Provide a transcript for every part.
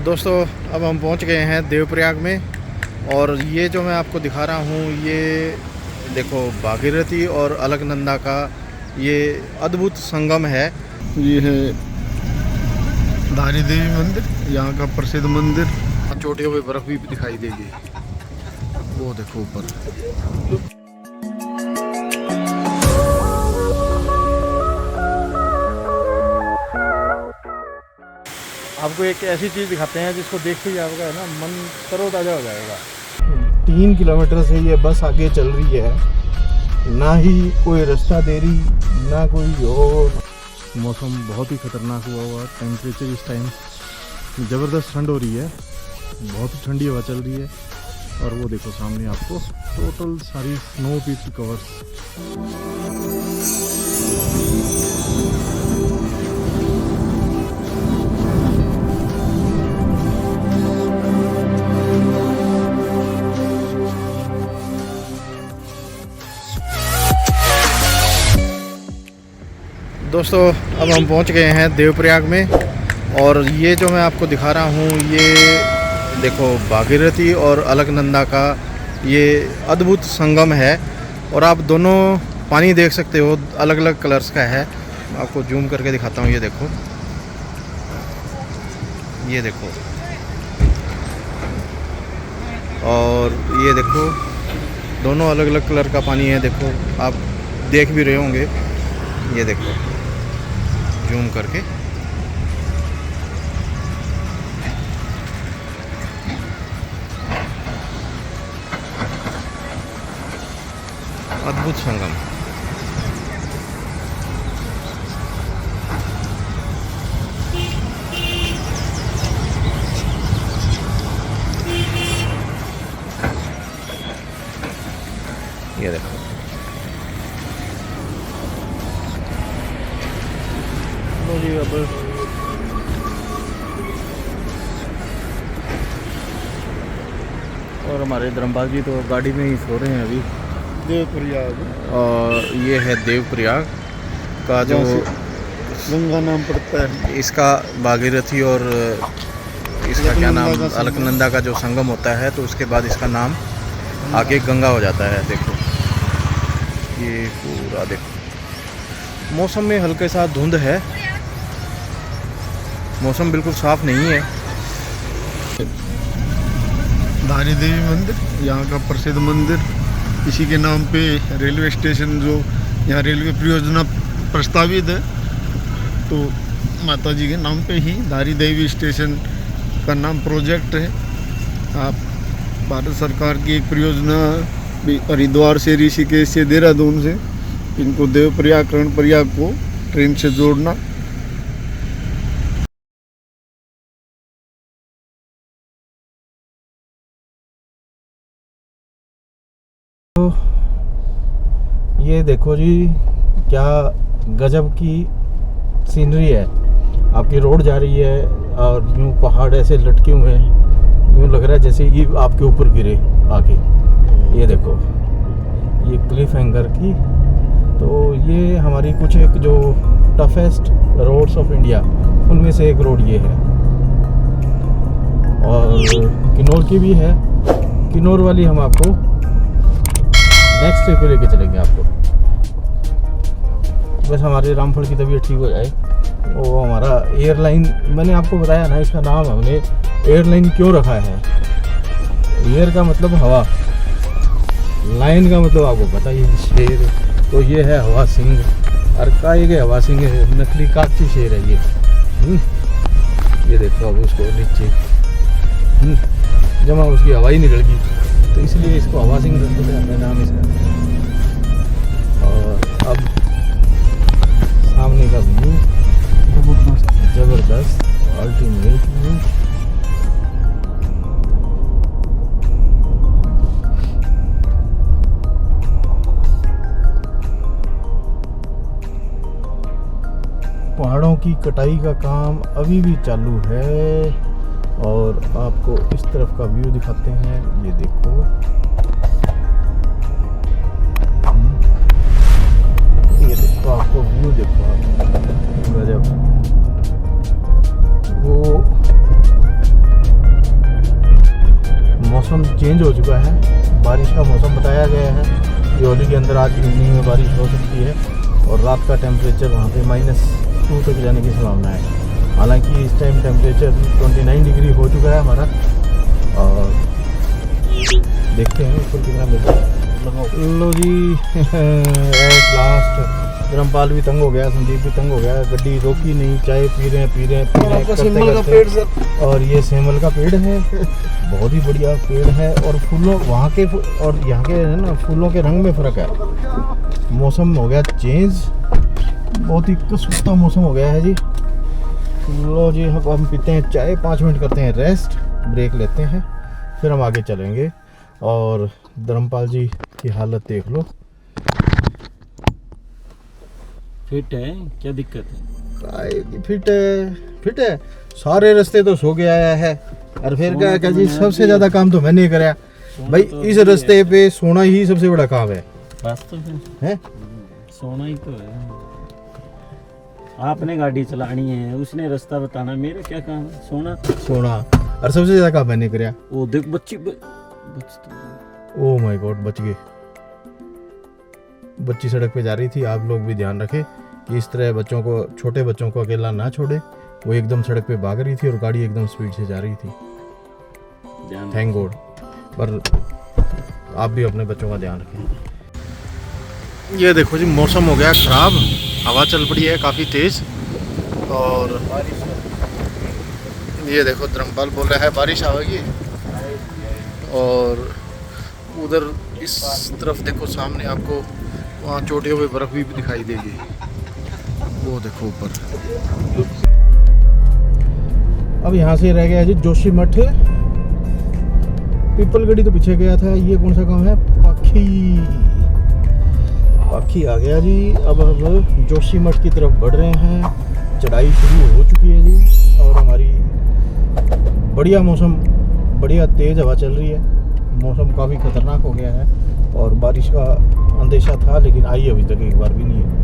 दोस्तों अब हम पहुंच गए हैं देवप्रयाग में। और ये जो मैं आपको दिखा रहा हूँ ये देखो भागीरथी और अलकनंदा का ये अद्भुत संगम है। ये है धारी देवी मंदिर, यहाँ का प्रसिद्ध मंदिर। चोटियों पे बर्फ भी दिखाई देगी, वो देखो ऊपर। आपको एक ऐसी चीज़ दिखाते हैं जिसको देखते ही आपका है ना मन तरोताज़ा हो जाएगा। 3 किलोमीटर से ये बस आगे चल रही है, ना ही कोई रास्ता दे रही ना कोई और। मौसम बहुत ही खतरनाक हुआ टेम्परेचर इस टाइम ज़बरदस्त ठंड हो रही है, बहुत ही ठंडी हवा चल रही है। और वो देखो सामने आपको टोटल सारी स्नो पीक कवर्स। दोस्तों अब हम पहुंच गए हैं देवप्रयाग में। और ये जो मैं आपको दिखा रहा हूँ ये देखो भागीरथी और अलकनंदा का ये अद्भुत संगम है। और आप दोनों पानी देख सकते हो, अलग अलग कलर्स का है। मैं आपको जूम करके दिखाता हूँ, ये देखो, ये देखो। और ये देखो दोनों अलग अलग कलर का पानी है, देखो आप देख भी रहे होंगे। ये देखो जूम करके, अद्भुत संगम। ये देखो अब और हमारे धर्मपाल जी तो गाड़ी में ही सो रहे हैं अभी। देवप्रयाग, और ये है देवप्रयाग का जो गंगा नाम पड़ता है इसका, भागीरथी और इसका क्या नाम, अलकनंदा का जो संगम होता है, तो उसके बाद इसका नाम आगे गंगा हो जाता है। देखो ये पूरा देखो। मौसम में हल्के सा धुंध है, मौसम बिल्कुल साफ नहीं है। धारी देवी मंदिर, यहाँ का प्रसिद्ध मंदिर। इसी के नाम पे रेलवे स्टेशन, जो यहाँ रेलवे परियोजना प्रस्तावित है, तो माता जी के नाम पे ही धारी देवी स्टेशन का नाम प्रोजेक्ट है। आप भारत सरकार की एक परियोजना भी, हरिद्वार से, ऋषिकेश से, देहरादून से इनको देवप्रयाग, कर्णप्रयाग को ट्रेन से जोड़ना। तो ये देखो जी क्या गजब की सीनरी है। आपकी रोड जा रही है और यूँ पहाड़ ऐसे लटके हुए हैं, यूँ लग रहा है जैसे ये आपके ऊपर गिरे आके। ये देखो ये क्लिफ हैंगर की, तो ये हमारी कुछ एक जो टफेस्ट रोड्स ऑफ इंडिया उनमें से एक रोड ये है। और किन्नौर की भी है, किन्नौर वाली हम आपको नेक्स्ट ट्रिप पे लेके चलेंगे आपको। बस हमारे रामफल की तबीयत ठीक हो जाए। वो हमारा एयरलाइन, मैंने आपको बताया ना इसका नाम हमने एयरलाइन क्यों रखा है। एयर का मतलब हवा, लाइन का मतलब आपको पता ही है शेर, तो ये है हवा सिंह। और काय के हवा सिंह है, नकली काची शेर है ये। ये देखो अब उसको नीचे जमा उसकी हवा ही निकल गई, तो इसलिए इसको हवा सिंह रखते नाम इसका। और अब सामने का व्यू जबरदस्त अल्टीमेट व्यू। पहाड़ों की कटाई का काम अभी भी चालू है। और आपको इस तरफ का व्यू दिखाते हैं, ये देखो। ये देखो आपको व्यू देखो आप, गजब। वो चेंज हो चुका है, बारिश का मौसम बताया गया है कि होली के अंदर आज इवनिंग में बारिश हो सकती है और रात का टेम्परेचर वहाँ पे -2 तक जाने की संभावना है। हालांकि इस टाइम टेम्परेचर 29 डिग्री हो चुका है हमारा और देखते हैं ऊपर कितना मिलता है। लो जी एट लास्ट धर्मपाल भी तंग हो गया, संदीप भी तंग हो गया, गड्डी रोकी नहीं, चाय पी रहे हैं करते। और ये सेमल का पेड़ है, बहुत ही बढ़िया पेड़ है और फूलों वहाँ के और यहाँ के है ना फूलों के रंग में फ़र्क है। मौसम हो गया चेंज, बहुत ही कसूता मौसम हो गया है जी। लो जी हम पीते हैं चाय, 5 मिनट करते हैं रेस्ट, ब्रेक लेते हैं, फिर हम आगे चलेंगे। और धर्मपाल जी की हालत देख लो, फिट है, क्या दिक्कत है? फिट है, सारे रास्ते तो सो गया है। और फिर क्या जी, सबसे ज्यादा काम तो मैंने कराया भाई, तो इस रास्ते पे सोना ही सबसे बड़ा काम है। बस तो फिर है सोना ही तो है। आपने गाड़ी चलानी है, उसने रास्ता बताना, मेरा क्या काम है? सोना और सबसे ज्यादा काम मैंने कराया। वो देख बच्ची ओ माय गॉड, बच गए। बच्ची सड़क पे जा रही थी, आप लोग भी ध्यान रखें कि इस तरह बच्चों को, छोटे बच्चों को अकेला ना छोड़े। वो एकदम सड़क पे भाग रही थी और गाड़ी एकदम स्पीड से जा रही थी, थैंक गॉड। पर आप भी अपने बच्चों का ध्यान रखें। ये देखो जी, मौसम हो गया ख़राब, हवा चल पड़ी है काफ़ी तेज़ और ये देखो धर्मपाल बोल रहा है बारिश आएगी। और उधर इस तरफ देखो सामने आपको वहाँ चोटियों पे बर्फ़ भी दिखाई देगी, वो देखो ऊपर। अब यहाँ से रह गया जी जोशीमठ, पीपलगढ़ी तो पीछे गया था। ये कौन सा गांव है? पाखी आ गया जी। अब जोशीमठ की तरफ बढ़ रहे हैं, चढ़ाई शुरू हो चुकी है जी और हमारी बढ़िया मौसम, बढ़िया तेज़ हवा चल रही है। मौसम काफ़ी ख़तरनाक हो गया है और बारिश का अंदेशा था लेकिन आई अभी तक एक बार भी नहीं है।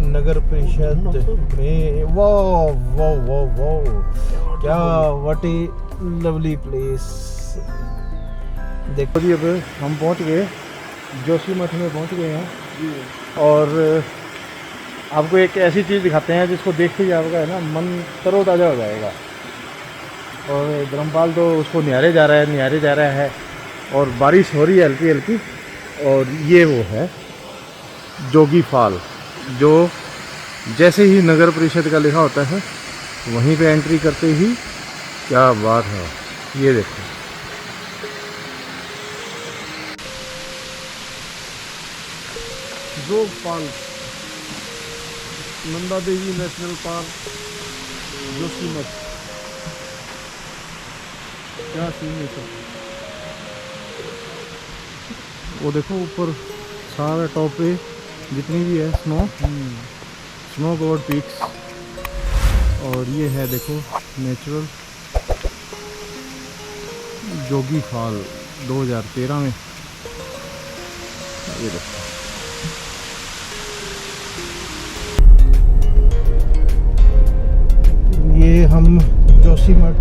नगर परिषद में वो क्या व्हाट ए लवली प्लेस। देखो जी, अब हम पहुंच गए, जोशीमठ में पहुंच गए हैं और आपको एक ऐसी चीज़ दिखाते हैं जिसको देख के आपका है ना मन तरोताज़ा हो जाएगा। और धर्मपाल तो उसको निहारे जा रहा है और बारिश हो रही है हल्की हल्की। और ये वो है जोगी फॉल, जो जैसे ही नगर परिषद का लिखा होता है वहीं पे एंट्री करते ही क्या बात है। ये देखो, जोग fall, Nanda Devi national park, Joshimath. क्या सीन है सर, वो देखो ऊपर सारा टॉप पे जितनी भी है स्नो कवर्ड पीक्स। और ये है देखो नेचुरल जोगी फॉल 2013 में। ये देखो, ये हम जोशीमठ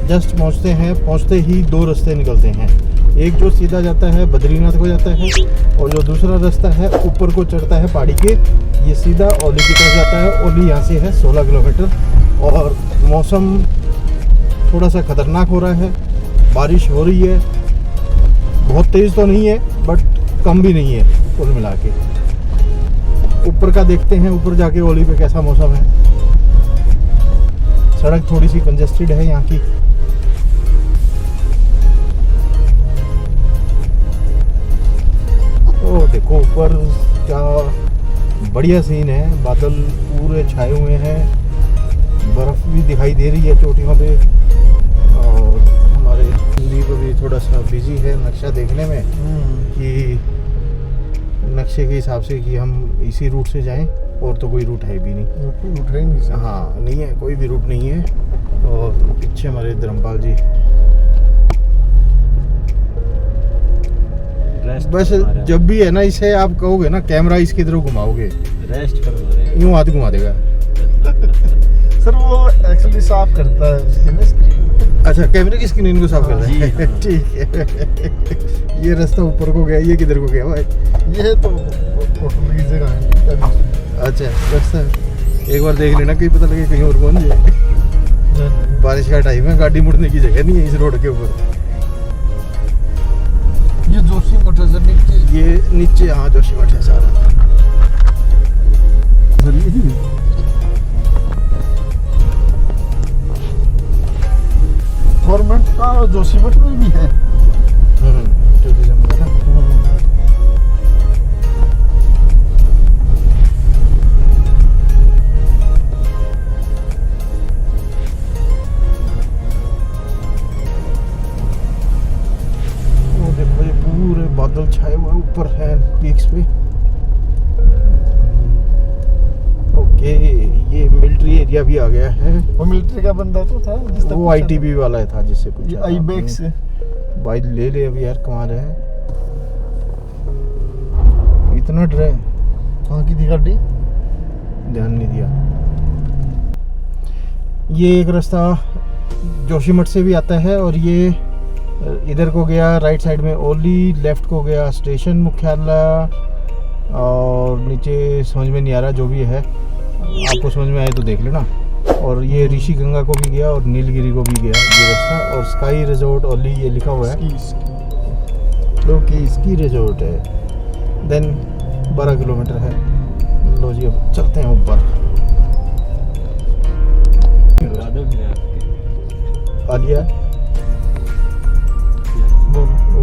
जस्ट पहुंचते ही 2 रास्ते निकलते हैं। एक जो सीधा जाता है बद्रीनाथ को जाता है और जो दूसरा रास्ता है ऊपर को चढ़ता है पहाड़ी के, ये सीधा ओली की तरफ जाता है। ओली यहाँ से है 16 किलोमीटर। और मौसम थोड़ा सा ख़तरनाक हो रहा है, बारिश हो रही है, बहुत तेज़ तो नहीं है बट कम भी नहीं है कुल मिला के। ऊपर का देखते हैं, ऊपर जाके ओली पे कैसा मौसम है। सड़क थोड़ी सी कंजेस्टेड है यहाँ की। ओ देखो ऊपर क्या बढ़िया सीन है, बादल पूरे छाए हुए हैं, बर्फ भी दिखाई दे रही है चोटियों पे। और हमारे संदीप भी थोड़ा सा बिजी है नक्शा देखने में कि नक्शे के हिसाब से कि हम इसी रूट से जाएं, और तो कोई रूट है भी नहीं। रूट है नहीं सर। हाँ नहीं है, कोई भी रूट नहीं है। और पीछे हमारे धर्मपाल जी रेस्ट बस करवा रहे हैं। जब भी है ना, इसे आप कहोगे ना कैमरा इसकी तरफ घुमाओगे, रेस्ट करवा रहे हैं। यूं हाथ घुमा देगा। सर वो एक्चुअली साफ करता है उसकी ना स्क्रीन। अच्छा, कैमरे की स्क्रीन को साफ करना जी, है। हाँ। ठीक है। ये रास्ता ऊपर को गया, ये किधर को गया भाई? ये तो होटल की जगह है। अच्छा रास्ता एक बार देख लेना, कहीं पता लगे कहीं और पहुंच जाए। बारिश का टाइम है, गाड़ी मुड़ने की जगह नहीं है इस रोड के ऊपर। ये जोशी मोटर से नीचे ये नीचे, हाँ जोशी मठ है सारा। गवर्नमेंट का जोशी मठ में भी है। टूरिज्म का ना। वो देखो ये पूरे बादल छाए हुए ऊपर हैं पीक्स पे। ओके, ये मिलिट्री एरिया भी आ गया है। वो मिलिट्री का बंदा तो था जिसने वो आईटीबी वाला था जिससे कुछ ये आईबेक्स से। भाई ले ले अभी यार, कमाल है। इतना डर है, कहाँ की थी गाड़ी? ध्यान नहीं दिया। ये एक रास्ता जोशीमठ से भी आता है, और ये इधर को गया राइट साइड में ओली, लेफ्ट को गया स्टेशन मुख्यालय, और नीचे समझ में नहीं आ रहा, जो भी है आपको समझ में आए तो देख लेना। और ये ऋषि गंगा को भी गया और नीलगिरी को भी गया ये रास्ता। और स्काई रिजॉर्ट ओली ये लिखा हुआ है, ओके इसकी रिजॉर्ट है। देन 12 किलोमीटर है। लो जी अब चलते हैं ऊपर। बादल भी है आपके। आलिया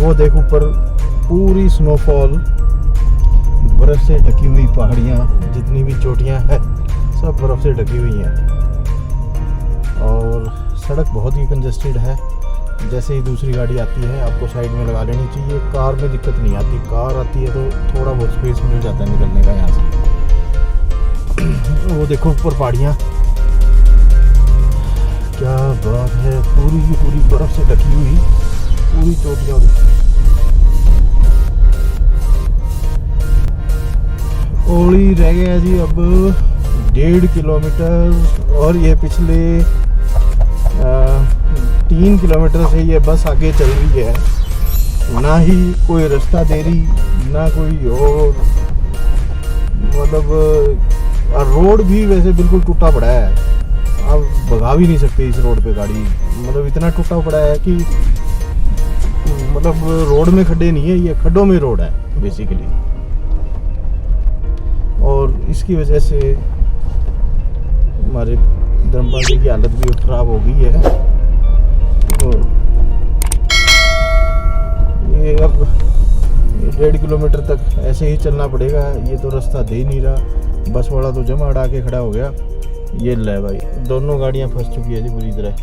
वो देख ऊपर पूरी स्नोफॉल, बर्फ से ढकी हुई पहाड़ियाँ, जितनी भी चोटियाँ हैं सब बर्फ से ढकी हुई हैं। और सड़क बहुत ही कंजेस्टेड है। जैसे ही दूसरी गाड़ी आती है आपको साइड में लगा लेनी चाहिए। कार में दिक्कत नहीं आती, कार आती है तो थोड़ा बहुत स्पेस मिल जाता है निकलने का यहाँ से। वो देखो ऊपर पहाड़ियाँ, क्या बात है, पूरी की पूरी बर्फ से ढकी हुई पूरी चोटियाँ। ओली रह गया जी अब 1.5 किलोमीटर, और ये पिछले 3 किलोमीटर से ये बस आगे चल रही है। ना ही कोई रास्ता दे रही, ना कोई और, मतलब रोड भी वैसे बिल्कुल टूटा पड़ा है। आप भगा भी नहीं सकते इस रोड पे गाड़ी, मतलब इतना टूटा पड़ा है कि मतलब रोड में खड्डे नहीं है, ये खड्डों में रोड है बेसिकली। और इसकी वजह से हमारे धर्मपाल जी की हालत भी खराब हो गई है। तो ये अब 1.5 किलोमीटर तक ऐसे ही चलना पड़ेगा। ये तो रास्ता दे ही नहीं रहा। बस वाला तो जमा अड़ा के खड़ा हो गया। ये ले भाई, दोनों गाड़ियां फंस चुकी है जी पूरी तरह।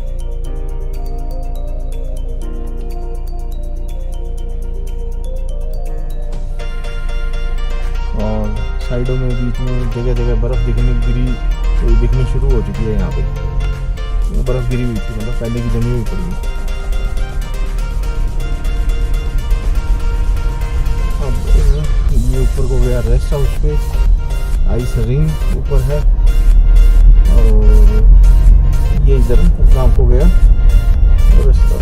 और साइडों में बीच में जगह जगह बर्फ़ दिखनी शुरू हो चुकी है। यहाँ पे बर्फ़ गिरी हुई थी, मतलब पहले की जमी हुई पड़ी। अब ये ऊपर को गया रेस्ट हाउस पे, आइस रिंग ऊपर है, और ये इधर गाँव को गया रास्ता।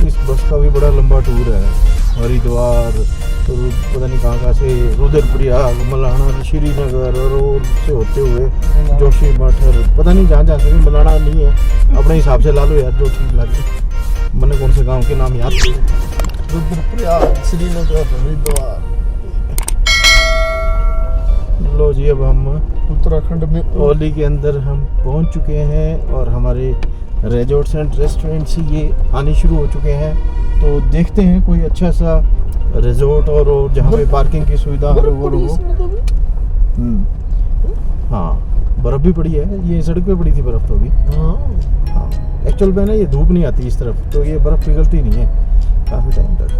इस बस का भी बड़ा लंबा टूर है, हरिद्वार तो पता नहीं कहाँ से, रुद्रप्रयाग, मलाना, श्रीनगर और से होते हुए जोशीमठ, पता नहीं जहाँ से। मलाना नहीं है, अपने हिसाब से ला लो यार जो ठीक लगे। मैंने कौन से गांव के नाम याद? रुद्रप्रयाग, श्रीनगर, हरिद्वार, लो जी, अब हम उत्तराखंड में ओली के अंदर हम पहुंच चुके हैं और हमारे रिजॉर्ट्स एंड रेस्टोरेंट से ये आने शुरू हो चुके हैं। तो देखते हैं कोई अच्छा सा रिजॉर्ट और जहाँ पे पार्किंग की सुविधा हो वो हो। हाँ, बर्फ़ भी पड़ी है, ये सड़क पे पड़ी थी बर्फ़ तो अभी। हाँ, एक्चुअल में ना ये धूप नहीं आती इस तरफ, तो ये बर्फ़ पिघलती नहीं है काफ़ी टाइम तक।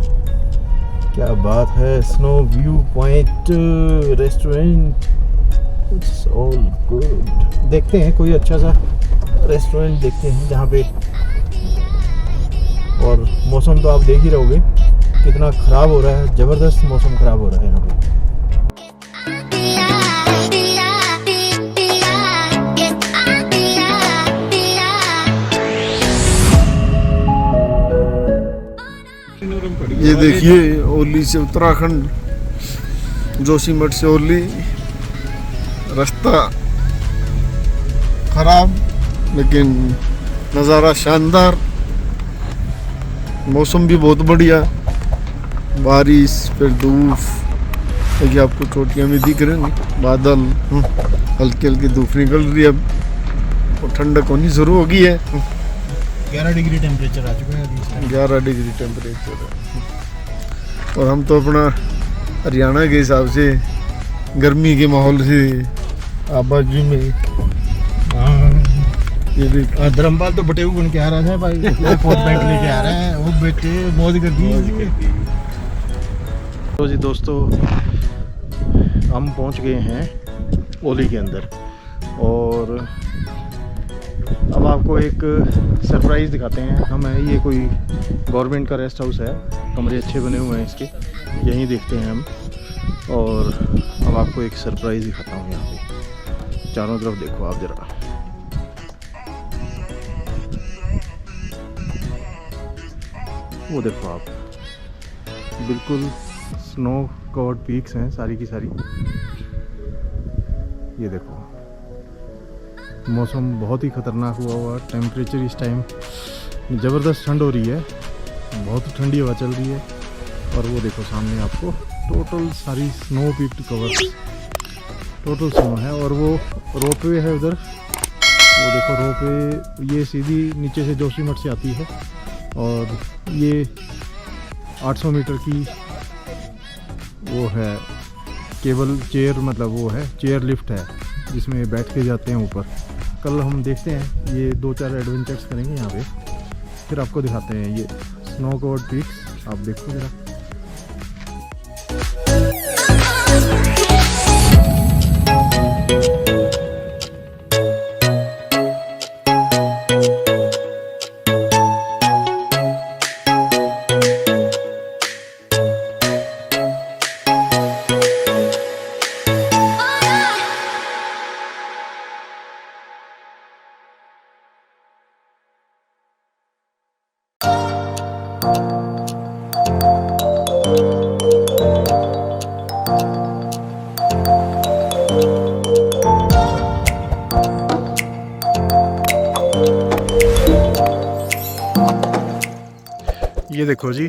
क्या बात है, snow view point restaurant, it's all good. देखते हैं कोई अच्छा सा रेस्टोरेंट देखते हैं जहाँ पे, और मौसम तो आप देख ही रहोगे कितना ख़राब हो रहा है, ज़बरदस्त मौसम ख़राब हो रहा है यहाँ पे। ये देखिए ओली से उत्तराखंड, जोशीमठ से ओली, रास्ता खराब लेकिन नज़ारा शानदार, मौसम भी बहुत बढ़िया, बारिश फिर धूप। देखिए आपको चोटियाँ भी दिख रही हैं, बादल, हल्की हल्की धूप निकल रही है अब और ठंडक होनी शुरू हो गई है। 11 डिग्री टेम्परेचर आ चुका है अभी। 11 डिग्री टेम्परेचर है और हम तो अपना हरियाणा के हिसाब से गर्मी के माहौल से आबादी में ये भी धर्मपाल तो बटेऊ बन के आ रहा है भाई, कोट पैंट लेके आ रहा है, वो बेटे मौज कर दी। तो जी दोस्तों, हम पहुंच गए हैं ओली के अंदर और अब आपको एक सरप्राइज़ दिखाते हैं। हमें ये कोई गवर्नमेंट का रेस्ट हाउस है, कमरे अच्छे बने हुए हैं इसके, यहीं देखते हैं हम। और अब आपको एक सरप्राइज़ दिखाता हूँ यहाँ पे, चारों तरफ देखो आप ज़रा। वो देखो आप, बिल्कुल स्नो कवर्ड पीक्स हैं सारी की सारी। ये देखो, मौसम बहुत ही ख़तरनाक हुआ, टेम्परेचर इस टाइम ज़बरदस्त ठंड हो रही है, बहुत ठंडी हवा चल रही है। और वो देखो सामने आपको टोटल सारी snow peaked cover, total snow है। और वो रोपवे है उधर, वो देखो रोपवे, ये सीधी नीचे से जोशीमठ से आती है और ये 800 मीटर की वो है केबल चेयर, मतलब वो है चेयर लिफ्ट है जिसमें बैठ के जाते हैं ऊपर। कल हम देखते हैं, ये 2-4 एडवेंचर्स करेंगे यहाँ पे, फिर आपको दिखाते हैं ये स्नो कवर्ड पीक्स। आप देखो जरा, ये देखो जी,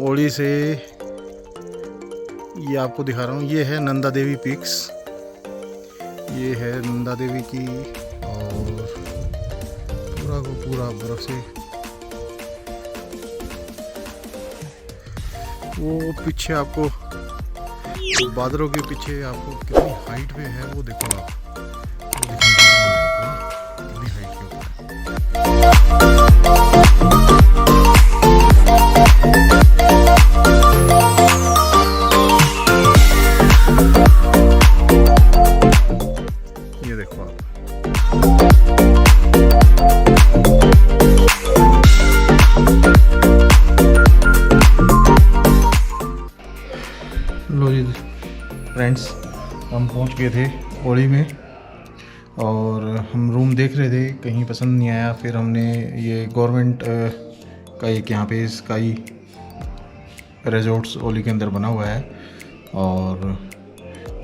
ओली से ये आपको दिखा रहा हूँ, ये है नंदा देवी पीक्स, ये है नंदा देवी की, और पूरा को पूरा बर्फ से। वो पीछे आपको बादलों के पीछे आपको कितनी हाइट पे है वो देखो आप, वो दिखाई दे रहा है आपको कितनी हाइट के ऊपर। ये देखो आप, लो जी फ्रेंड्स, हम पहुंच गए थे ओली में और हम रूम देख रहे थे, कहीं पसंद नहीं आया। फिर हमने ये गवर्नमेंट का एक यहाँ पे स्काई रिजॉर्ट्स ओली के अंदर बना हुआ है और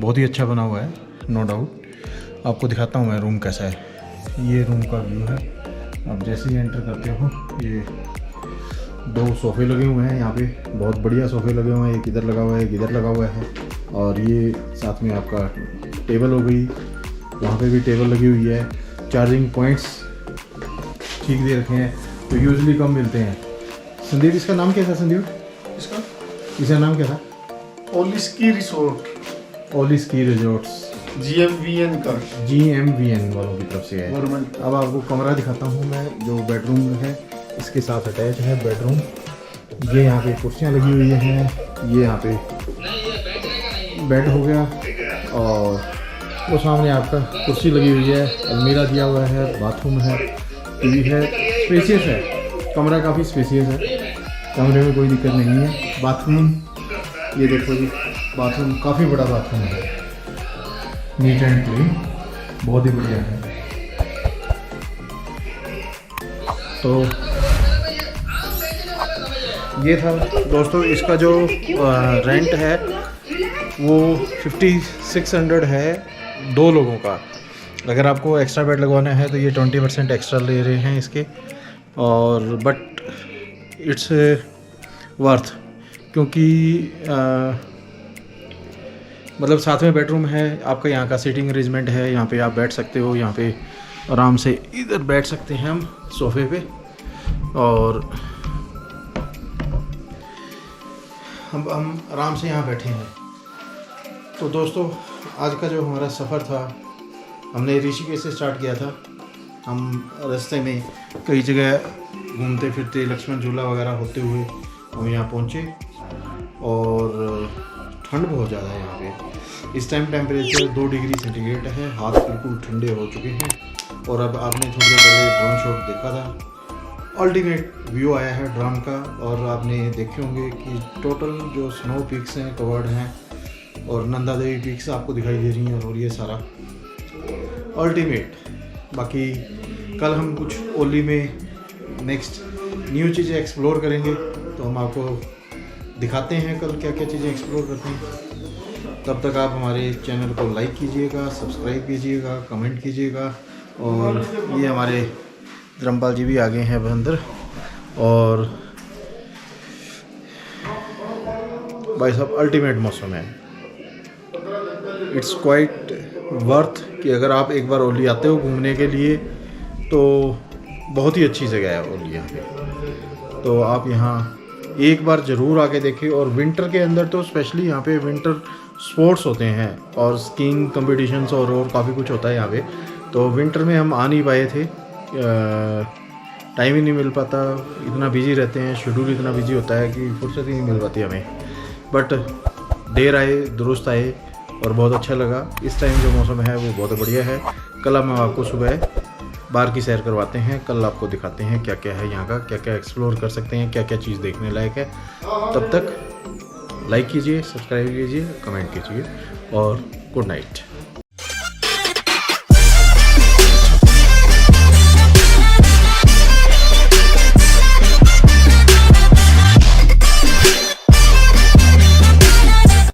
बहुत ही अच्छा बना हुआ है, नो डाउट। आपको दिखाता हूँ मैं रूम कैसा है। ये रूम का व्यू है, आप जैसे ही एंटर करते हो ये 2 सोफ़े लगे हुए हैं यहाँ पे, बहुत बढ़िया सोफ़े लगे हुए हैं। एक इधर लगा हुआ है, एक इधर लगा हुआ है, और ये साथ में आपका टेबल हो गई, वहाँ पे भी टेबल लगी हुई है। चार्जिंग पॉइंट्स ठीक दे रखे हैं, तो यूजुअली कम मिलते हैं। संदीप, इसका नाम क्या था संदीप? इसका नाम क्या था? ओलिस्की रिसोर्ट, ओलिस्की रिजॉर्ट्स, GMVN का, GMVN वालों की तरफ से है। गवर्नमेंट। अब आपको कमरा दिखाता हूँ मैं, जो बेडरूम है इसके साथ अटैच है बेडरूम। ये यहाँ पे कुर्सियाँ लगी हुई हैं, ये यहाँ पे बेड हो गया, और वो सामने आपका कुर्सी लगी हुई है, अलमीरा दिया हुआ है, बाथरूम है, टीवी है, स्पेसियस है कमरा, काफ़ी स्पेसियस है, कमरे में कोई दिक्कत नहीं है। बाथरूम, ये देखो जी, बाथरूम काफ़ी बड़ा बाथरूम है, नीट एंड क्लीन, बहुत ही बढ़िया है। तो ये था दोस्तों, इसका जो रेंट है वो 5600 है 2 लोगों का। अगर आपको एक्स्ट्रा बेड लगवाना है तो ये 20% एक्स्ट्रा ले रहे हैं इसके, और बट इट्स वर्थ, क्योंकि मतलब साथ में बेडरूम है, आपका यहाँ का सीटिंग अरेंजमेंट है, यहाँ पे आप बैठ सकते हो, यहाँ पे आराम से इधर बैठ सकते हैं हम सोफ़े पे, और हम आराम से यहाँ बैठे हैं। तो दोस्तों, आज का जो हमारा सफ़र था, हमने ऋषिकेश से स्टार्ट किया था। हम रास्ते में कई जगह घूमते फिरते, लक्ष्मण झूला वगैरह होते हुए हम यहाँ पहुँचे, और ठंड बहुत ज़्यादा है यहाँ पे। इस टाइम टेम्परेचर 2 डिग्री सेंटीग्रेड है, हाथ बिल्कुल ठंडे हो चुके हैं। और अब आपने थोड़ी देर पहले ड्रोन शॉट देखा था, अल्टीमेट व्यू आया है ड्रोन का, और आपने देखे होंगे कि टोटल जो स्नो पीक्स हैं कवर्ड हैं, और नंदा देवी पीक्स आपको दिखाई दे रही हैं, और ये सारा अल्टीमेट। बाकी कल हम कुछ ओली में नेक्स्ट न्यू चीज़ें एक्सप्लोर करेंगे, तो हम आपको दिखाते हैं कल क्या क्या चीज़ें एक्सप्लोर करते हैं। तब तक आप हमारे चैनल को लाइक कीजिएगा, सब्सक्राइब कीजिएगा, कमेंट कीजिएगा। और ये हमारे धर्मपाल जी भी आ गए हैं अब अंदर, और भाई साहब अल्टीमेट मौसम है, इट्स क्वाइट वर्थ कि अगर आप एक बार ओली आते हो घूमने के लिए तो बहुत ही अच्छी जगह है ओली यहाँ पे। तो आप यहाँ एक बार ज़रूर आके देखें, और विंटर के अंदर तो स्पेशली यहाँ पे विंटर स्पोर्ट्स होते हैं, और स्कीइंग कॉम्पिटिशन्स और काफ़ी कुछ होता है यहाँ पे। तो विंटर में हम आ नहीं पाए थे, टाइम ही नहीं मिल पाता, इतना बिजी रहते हैं, शेड्यूल इतना बिजी होता है कि फुर्सत ही नहीं मिल पाती हमें। बट देर आए दुरुस्त आए, और बहुत अच्छा लगा। इस टाइम जो मौसम है वो बहुत बढ़िया है। कल हम आपको सुबह बाहर की सैर करवाते हैं, कल आपको दिखाते हैं क्या क्या है यहाँ का, क्या क्या एक्सप्लोर कर सकते हैं, क्या क्या चीज़ देखने लायक है। तब तक लाइक कीजिए, सब्सक्राइब कीजिए, कमेंट कीजिए, और गुड नाइट।